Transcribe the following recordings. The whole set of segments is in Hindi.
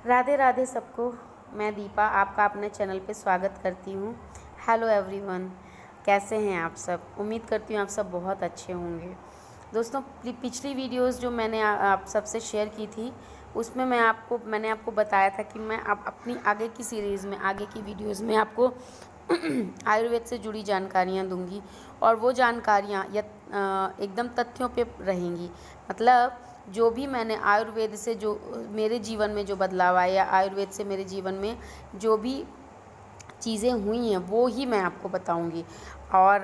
राधे राधे सबको। मैं दीपा आपका अपने चैनल पे स्वागत करती हूँ। हेलो एवरीवन, कैसे हैं आप सब? उम्मीद करती हूँ आप सब बहुत अच्छे होंगे। दोस्तों, पिछली वीडियोस जो मैंने आप सबसे शेयर की थी उसमें मैंने आपको बताया था कि मैं अब अपनी आगे की सीरीज़ में, आगे की वीडियोज़ में आपको आयुर्वेद से जुड़ी जानकारियाँ दूंगी और वो जानकारियाँ एकदम तथ्यों पे रहेंगी। मतलब जो भी मैंने आयुर्वेद से जो मेरे जीवन में जो बदलाव आया या आयुर्वेद से मेरे जीवन में जो भी चीज़ें हुई हैं वो ही मैं आपको बताऊंगी। और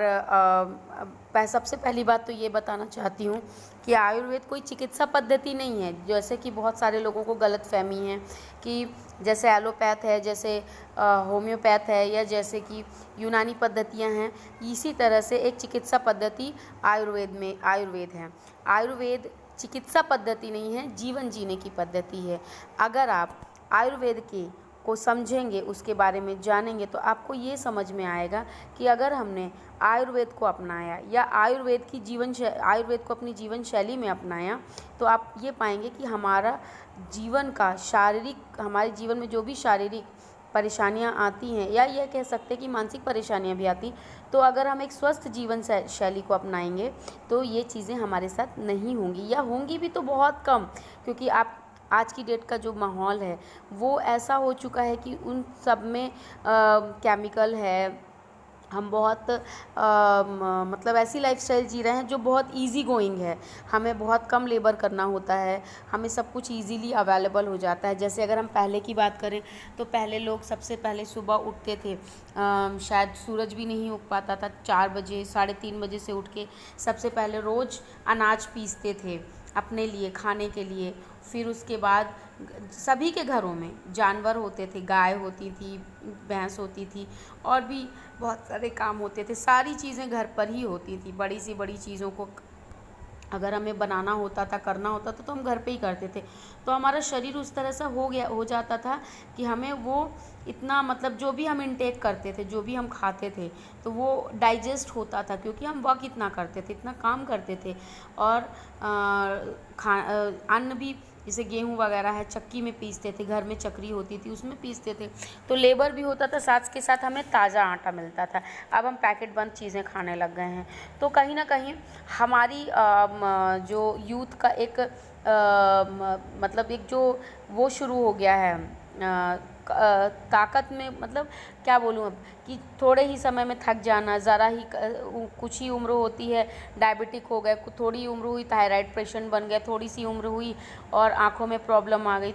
सबसे पहली बात तो ये बताना चाहती हूँ कि आयुर्वेद कोई चिकित्सा पद्धति नहीं है, जैसे कि बहुत सारे लोगों को गलतफहमी है कि जैसे एलोपैथ है, जैसे होम्योपैथ है, या जैसे कि यूनानी पद्धतियाँ हैं, इसी तरह से एक चिकित्सा पद्धति आयुर्वेद है। आयुर्वेद चिकित्सा पद्धति नहीं है, जीवन जीने की पद्धति है। अगर आप आयुर्वेद को समझेंगे, उसके बारे में जानेंगे, तो आपको ये समझ में आएगा कि अगर हमने आयुर्वेद को अपनाया या आयुर्वेद को अपनी जीवन शैली में अपनाया, तो आप ये पाएंगे कि हमारे जीवन में जो भी शारीरिक परेशानियां आती हैं, या यह कह सकते हैं कि मानसिक परेशानियां भी आती, तो अगर हम एक स्वस्थ जीवन शैली को अपनाएंगे तो ये चीज़ें हमारे साथ नहीं होंगी, या होंगी भी तो बहुत कम। क्योंकि आप आज की डेट का जो माहौल है वो ऐसा हो चुका है कि उन सब में केमिकल है। हम बहुत मतलब ऐसी लाइफस्टाइल जी रहे हैं जो बहुत इजी गोइंग है। हमें बहुत कम लेबर करना होता है, हमें सब कुछ इजीली अवेलेबल हो जाता है। जैसे अगर हम पहले की बात करें तो पहले लोग सबसे पहले सुबह उठते थे, शायद सूरज भी नहीं उग पाता था, 4 बजे 3:30 बजे से उठ के सबसे पहले रोज़ अनाज पीसते थे अपने लिए, खाने के लिए। फिर उसके बाद सभी के घरों में जानवर होते थे, गाय होती थी, भैंस होती थी, और भी बहुत सारे काम होते थे। सारी चीज़ें घर पर ही होती थी। बड़ी सी बड़ी चीज़ों को अगर हमें बनाना होता था, करना होता था, तो हम घर पे ही करते थे। तो हमारा शरीर उस तरह से हो जाता था कि हमें वो इतना, मतलब जो भी हम इनटेक करते थे, जो भी हम खाते थे, तो वो डाइजेस्ट होता था, क्योंकि हम वर्क इतना करते थे, इतना काम करते थे। और अन्न भी जैसे गेहूँ वगैरह है, चक्की में पीसते थे, घर में चक्री होती थी उसमें पीसते थे, तो लेबर भी होता था, साथ के साथ हमें ताज़ा आटा मिलता था। अब हम पैकेट बंद चीज़ें खाने लग गए हैं। तो कहीं ना कहीं हमारी जो यूथ का एक मतलब एक जो वो शुरू हो गया है, ताकत में, मतलब क्या बोलूँ अब, कि थोड़े ही समय में थक जाना, ज़रा ही कुछ ही उम्र होती है डायबिटिक हो गए, थोड़ी उम्र हुई थायराइड पेशेंट बन गए, थोड़ी सी उम्र हुई और आँखों में प्रॉब्लम आ गई।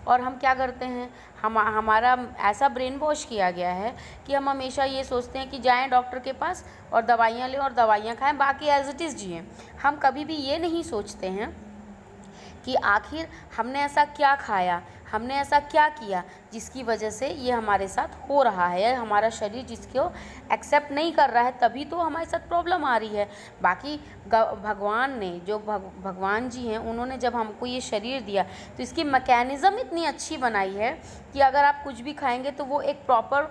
और हम क्या करते हैं, हमारा ऐसा ब्रेन वॉश किया गया है कि हम हमेशा ये सोचते हैं कि जाएं डॉक्टर के पास और दवाइयाँ लें और दवाइयाँ खाएं, बाकी एज इट इज़ जिएं। हम कभी भी ये नहीं सोचते हैं कि आखिर हमने ऐसा क्या खाया, हमने ऐसा क्या किया जिसकी वजह से ये हमारे साथ हो रहा है, या हमारा शरीर जिसको एक्सेप्ट नहीं कर रहा है, तभी तो हमारे साथ प्रॉब्लम आ रही है। बाकी भगवान ने जो भगवान जी हैं, उन्होंने जब हमको ये शरीर दिया तो इसकी मैकेनिज़्म इतनी अच्छी बनाई है कि अगर आप कुछ भी खाएंगे तो वो एक प्रॉपर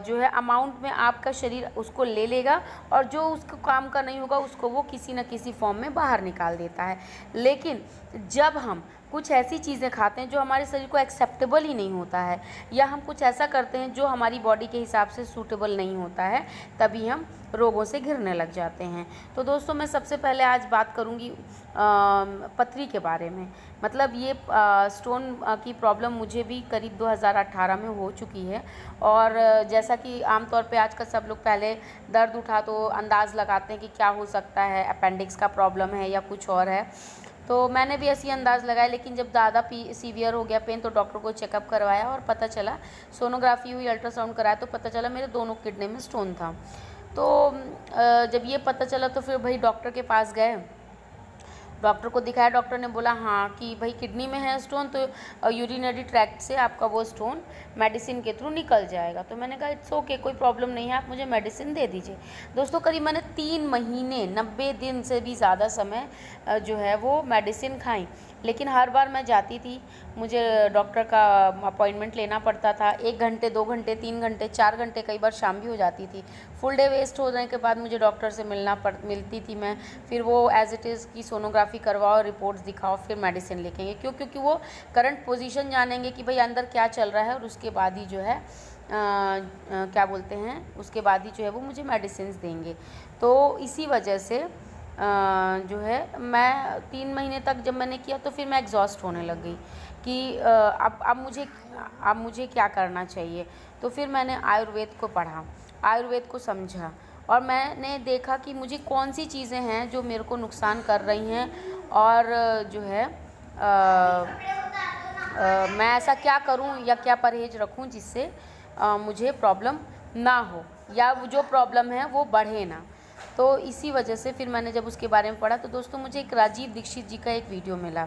जो है अमाउंट में आपका शरीर उसको ले लेगा, और जो उसको काम का नहीं होगा उसको वो किसी न किसी फॉर्म में बाहर निकाल देता है। लेकिन जब हम कुछ ऐसी चीज़ें खाते हैं जो हमारे शरीर को एक्सेप्टेबल ही नहीं होता है, या हम कुछ ऐसा करते हैं जो हमारी बॉडी के हिसाब से सूटेबल नहीं होता है, तभी हम रोगों से घिरने लग जाते हैं। तो दोस्तों, मैं सबसे पहले आज बात करूंगी पथरी के बारे में। मतलब ये स्टोन की प्रॉब्लम मुझे भी करीब 2018 में हो चुकी है। और जैसा कि आमतौर पे आजकल सब लोग पहले दर्द उठा तो अंदाज़ लगाते हैं कि क्या हो सकता है, अपेंडिक्स का प्रॉब्लम है या कुछ और है। तो मैंने भी ऐसी अंदाज़ लगाया, लेकिन जब ज़्यादा सीवियर हो गया पेन, तो डॉक्टर को चेकअप करवाया और पता चला, सोनोग्राफी हुई, अल्ट्रासाउंड कराया, तो पता चला मेरे दोनों किडनी में स्टोन था। तो जब ये पता चला तो फिर भाई डॉक्टर के पास गए, डॉक्टर को दिखाया। डॉक्टर ने बोला हाँ कि भाई किडनी में है स्टोन, तो यूरिनरी ट्रैक्ट से आपका वो स्टोन मेडिसिन के थ्रू निकल जाएगा। तो मैंने कहा इट्स ओके, कोई प्रॉब्लम नहीं है, आप मुझे मेडिसिन दे दीजिए। दोस्तों, करीब मैंने 3 महीने 90 दिन से भी ज़्यादा समय जो है वो मेडिसिन खाई। लेकिन हर बार मैं जाती थी, मुझे डॉक्टर का अपॉइंटमेंट लेना पड़ता था, 1 घंटे 2 घंटे 3 घंटे 4 घंटे, कई बार शाम भी हो जाती थी। फुल डे वेस्ट होने के बाद मुझे डॉक्टर से मिलती थी मैं, फिर वो एज़ इट इज़ की सोनोग्राफी करवाओ, रिपोर्ट्स दिखाओ, फिर मेडिसिन लिखेंगे। क्योंकि वो करंट पोजीशन जानेंगे कि भाई अंदर क्या चल रहा है, और उसके बाद ही जो है क्या बोलते हैं, उसके बाद ही जो है वो मुझे मेडिसिन देंगे। तो इसी वजह से जो है मैं 3 महीने तक जब मैंने किया तो फिर मैं एग्जॉस्ट होने लग गई कि अब मुझे क्या करना चाहिए। तो फिर मैंने आयुर्वेद को पढ़ा, आयुर्वेद को समझा, और मैंने देखा कि मुझे कौन सी चीज़ें हैं जो मेरे को नुकसान कर रही हैं, और जो है मैं ऐसा क्या करूं या क्या परहेज रखूं जिससे मुझे प्रॉब्लम ना हो, या वो जो प्रॉब्लम है वो बढ़े ना। तो इसी वजह से फिर मैंने जब उसके बारे में पढ़ा तो दोस्तों मुझे एक राजीव दीक्षित जी का एक वीडियो मिला।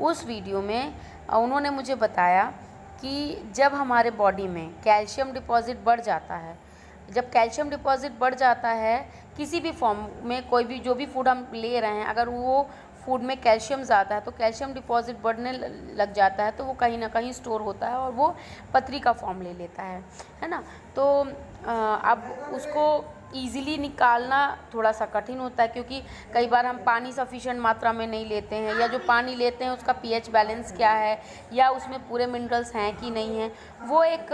उस वीडियो में उन्होंने मुझे बताया कि जब हमारे बॉडी में कैल्शियम डिपॉज़िट बढ़ जाता है, जब कैल्शियम डिपॉज़िट बढ़ जाता है किसी भी फॉर्म में, कोई भी जो भी फूड हम ले रहे हैं, अगर वो फूड में कैल्शियम ज़्यादा है तो कैल्शियम डिपॉज़िट बढ़ने लग जाता है, तो वो कहीं ना कहीं स्टोर होता है और वो पथरी का फॉर्म ले लेता है ना। तो अब उसको ईज़िली निकालना थोड़ा सा कठिन होता है, क्योंकि कई बार हम पानी सफिशिएंट मात्रा में नहीं लेते हैं, या जो पानी लेते हैं उसका पीएच बैलेंस क्या है, या उसमें पूरे मिनरल्स हैं कि नहीं है, वो एक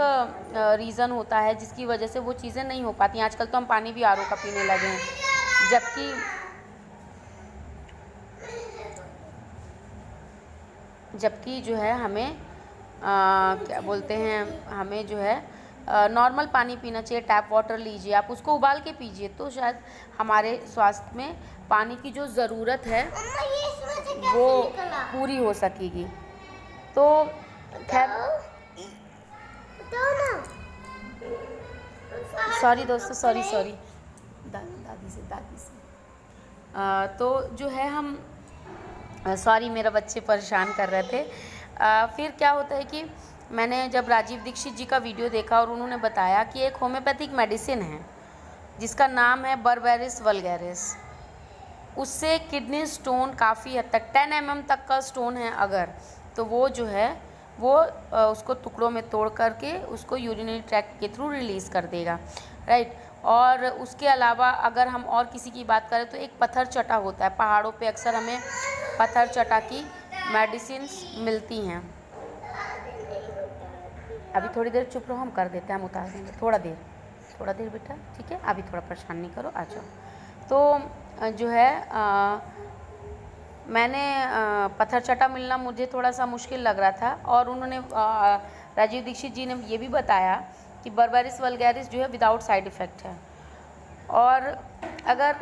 रीज़न होता है जिसकी वजह से वो चीज़ें नहीं हो पाती। आजकल तो हम पानी भी आरओ का पीने लगे हैं, जबकि जो है हमें क्या बोलते हैं, हमें जो है नॉर्मल पानी पीना चाहिए। टैप वाटर लीजिए आप, उसको उबाल के पीजिए, तो शायद हमारे स्वास्थ्य में पानी की जो ज़रूरत है वो पूरी हो सकेगी। तो खैर, सॉरी दोस्तों, सॉरी दादी से तो जो है हम सॉरी, मेरा बच्चे परेशान कर रहे थे। फिर क्या होता है कि मैंने जब राजीव दीक्षित जी का वीडियो देखा और उन्होंने बताया कि एक होम्योपैथिक मेडिसिन है जिसका नाम है बर्बेरिस वल्गैरिस, उससे किडनी स्टोन काफ़ी हद तक 10 mm तक का स्टोन है अगर, तो वो जो है वो उसको टुकड़ों में तोड़ करके उसको यूरिनरी ट्रैक्ट के थ्रू रिलीज़ कर देगा, राइट। और उसके अलावा अगर हम और किसी की बात करें तो एक पत्थर चटा होता है, पहाड़ों पे अक्सर हमें पत्थर चटा की मेडिसिन्स मिलती हैं। अभी थोड़ी देर चुप रहो, हम कर देते हैं, हम उतार देंगे, थोड़ा देर बेटा, ठीक है, अभी थोड़ा परेशान नहीं करो, आ जाओ। तो जो है मैंने पत्थर चटा मिलना मुझे थोड़ा सा मुश्किल लग रहा था, और उन्होंने राजीव दीक्षित जी ने ये भी बताया कि बर्बेरिस वल्गैरिस जो है विदाउट साइड इफ़ेक्ट है, और अगर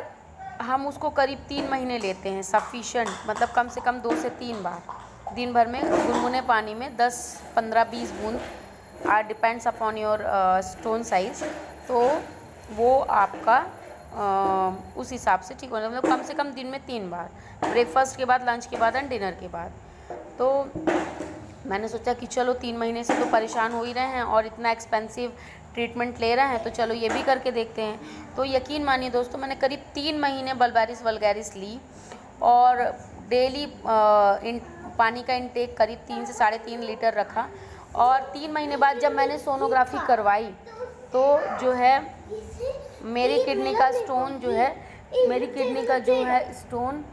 हम उसको करीब 3 महीने लेते हैं सफिशेंट, मतलब कम से कम 2 से 3 बार दिन भर में गुनगुने पानी में 10, 15, 20 बूंद, depends upon your stone size, तो वो आपका उस हिसाब से ठीक होना, मतलब कम से कम दिन में 3 बार, ब्रेकफास्ट के बाद, लंच के बाद एंड डिनर के बाद। तो मैंने सोचा कि चलो 3 महीने से तो परेशान हो ही रहे हैं और इतना एक्सपेंसिव ट्रीटमेंट ले रहे हैं, तो चलो ये भी करके देखते हैं। तो यकीन मानिए दोस्तों, मैंने करीब 3 महीने बर्बेरिस वल्गैरिस ली, और डेली पानी का इंटेक करीब 3 से 3.5 लीटर रखा, और 3 महीने बाद जब मैंने सोनोग्राफी करवाई तो जो है मेरी किडनी का स्टोन जो है, मेरी किडनी का जो है स्टोन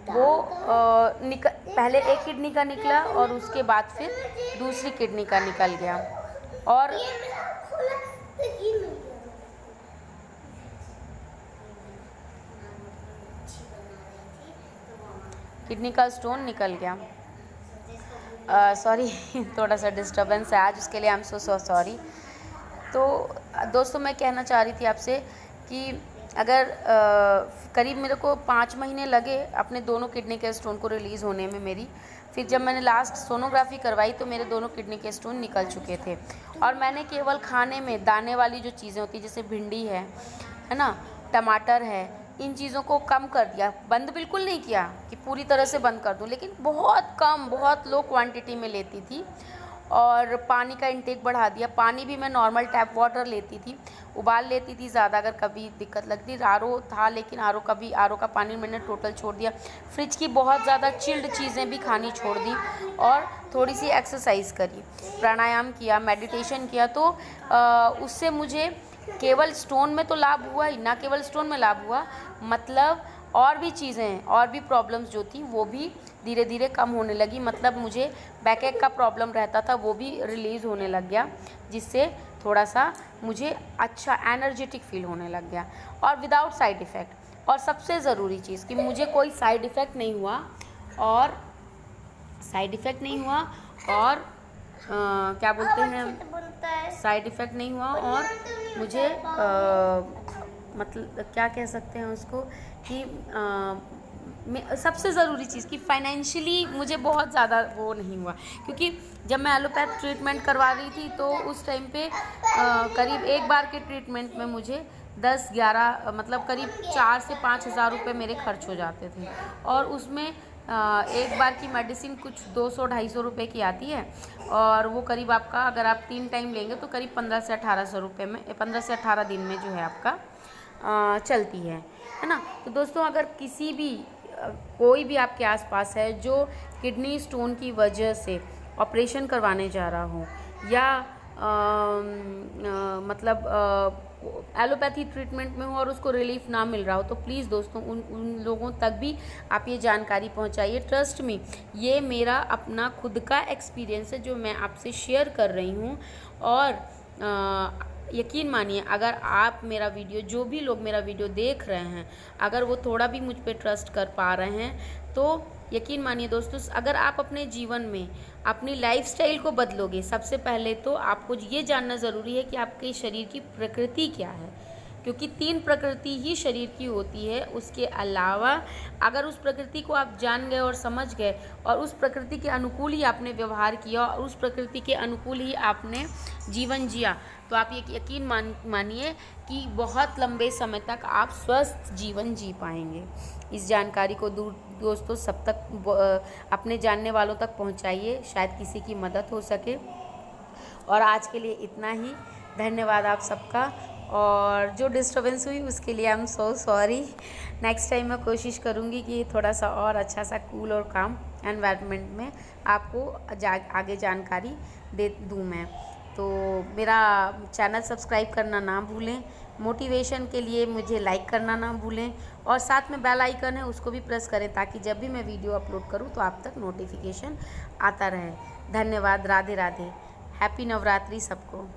वो पहले एक किडनी का निकला और उसके बाद फिर दूसरी किडनी का निकल गया, और किडनी का स्टोन निकल गया। सॉरी थोड़ा सा डिस्टर्बेंस है आज, उसके लिए आई एम सो सॉरी। तो दोस्तों मैं कहना चाह रही थी आपसे कि अगर करीब मेरे को 5 महीने लगे अपने दोनों किडनी के स्टोन को रिलीज़ होने में मेरी, फिर जब मैंने लास्ट सोनोग्राफी करवाई तो मेरे दोनों किडनी के स्टोन निकल चुके थे, और मैंने केवल खाने में दाने वाली जो चीज़ें होती हैं जैसे भिंडी है ना, टमाटर है, इन चीज़ों को कम कर दिया, बंद बिल्कुल नहीं किया कि पूरी तरह से बंद कर दूं, लेकिन बहुत कम, बहुत लो क्वांटिटी में लेती थी, और पानी का इंटेक बढ़ा दिया। पानी भी मैं नॉर्मल टैप वाटर लेती थी, उबाल लेती थी ज़्यादा अगर कभी दिक्कत लगती। आरओ था लेकिन आरओ का पानी मैंने टोटल छोड़ दिया। फ्रिज की बहुत ज़्यादा चिल्ड चीज़ें भी खानी छोड़ दी और थोड़ी सी एक्सरसाइज करी, प्राणायाम किया, मेडिटेशन किया। तो उससे मुझे केवल स्टोन में तो लाभ हुआ ही ना, केवल स्टोन में लाभ हुआ, मतलब और भी चीज़ें, और भी प्रॉब्लम्स जो थी वो भी धीरे धीरे कम होने लगी। मतलब मुझे बैकएक का प्रॉब्लम रहता था वो भी रिलीज़ होने लग गया, जिससे थोड़ा सा मुझे अच्छा एनर्जेटिक फील होने लग गया और विदाउट साइड इफ़ेक्ट। और सबसे ज़रूरी चीज़ कि मुझे कोई साइड इफ़ेक्ट नहीं हुआ, और साइड इफ़ेक्ट नहीं हुआ, और क्या बोलते हैं, साइड इफ़ेक्ट नहीं हुआ, और मुझे मतलब क्या कह सकते हैं उसको कि सबसे ज़रूरी चीज़ कि फाइनेंशियली मुझे बहुत ज़्यादा वो नहीं हुआ, क्योंकि जब मैं एलोपैथ ट्रीटमेंट करवा रही थी तो उस टाइम पे करीब एक बार के ट्रीटमेंट में मुझे 10-11 मतलब करीब 4 से 5 हज़ार रुपये मेरे खर्च हो जाते थे। और उसमें एक बार की मेडिसिन कुछ 200-250 रुपये की आती है, और वो करीब आपका अगर आप 3 टाइम लेंगे तो करीब 15 से 1800 रुपये में, 15 से 18 दिन में जो है आपका चलती है ना। तो दोस्तों अगर किसी भी कोई भी आपके आसपास है जो किडनी स्टोन की वजह से ऑपरेशन करवाने जा रहा हो, या मतलब एलोपैथी ट्रीटमेंट में हो और उसको रिलीफ ना मिल रहा हो, तो प्लीज़ दोस्तों उन लोगों तक भी आप ये जानकारी पहुंचाइए। ट्रस्ट मी, ये मेरा अपना खुद का एक्सपीरियंस है जो मैं आपसे शेयर कर रही हूँ। और यकीन मानिए, अगर आप मेरा वीडियो, जो भी लोग मेरा वीडियो देख रहे हैं, अगर वो थोड़ा भी मुझ पे ट्रस्ट कर पा रहे हैं, तो यकीन मानिए दोस्तों, अगर आप अपने जीवन में अपनी लाइफस्टाइल को बदलोगे, सबसे पहले तो आपको ये जानना ज़रूरी है कि आपके शरीर की प्रकृति क्या है, क्योंकि 3 प्रकृति ही शरीर की होती है। उसके अलावा अगर उस प्रकृति को आप जान गए और समझ गए, और उस प्रकृति के अनुकूल ही आपने व्यवहार किया, और उस प्रकृति के अनुकूल ही आपने जीवन जिया, तो आप ये यकीन मानिए कि बहुत लंबे समय तक आप स्वस्थ जीवन जी पाएंगे। इस जानकारी को दोस्तों सब तक अपने जानने वालों तक पहुंचाइए, शायद किसी की मदद हो सके। और आज के लिए इतना ही, धन्यवाद आप सबका। और जो डिस्टर्बेंस हुई उसके लिए I am so sorry. Next time मैं कोशिश करूँगी कि थोड़ा सा और अच्छा सा कूल और काम एनवायरनमेंट में आपको आगे जानकारी दे दूँ मैं। तो मेरा चैनल सब्सक्राइब करना ना भूलें, मोटिवेशन के लिए मुझे लाइक करना ना भूलें, और साथ में बेल आइकन है उसको भी प्रेस करें, ताकि जब भी मैं वीडियो अपलोड करूं तो आप तक नोटिफिकेशन आता रहे। धन्यवाद। राधे राधे। हैप्पी नवरात्रि सबको।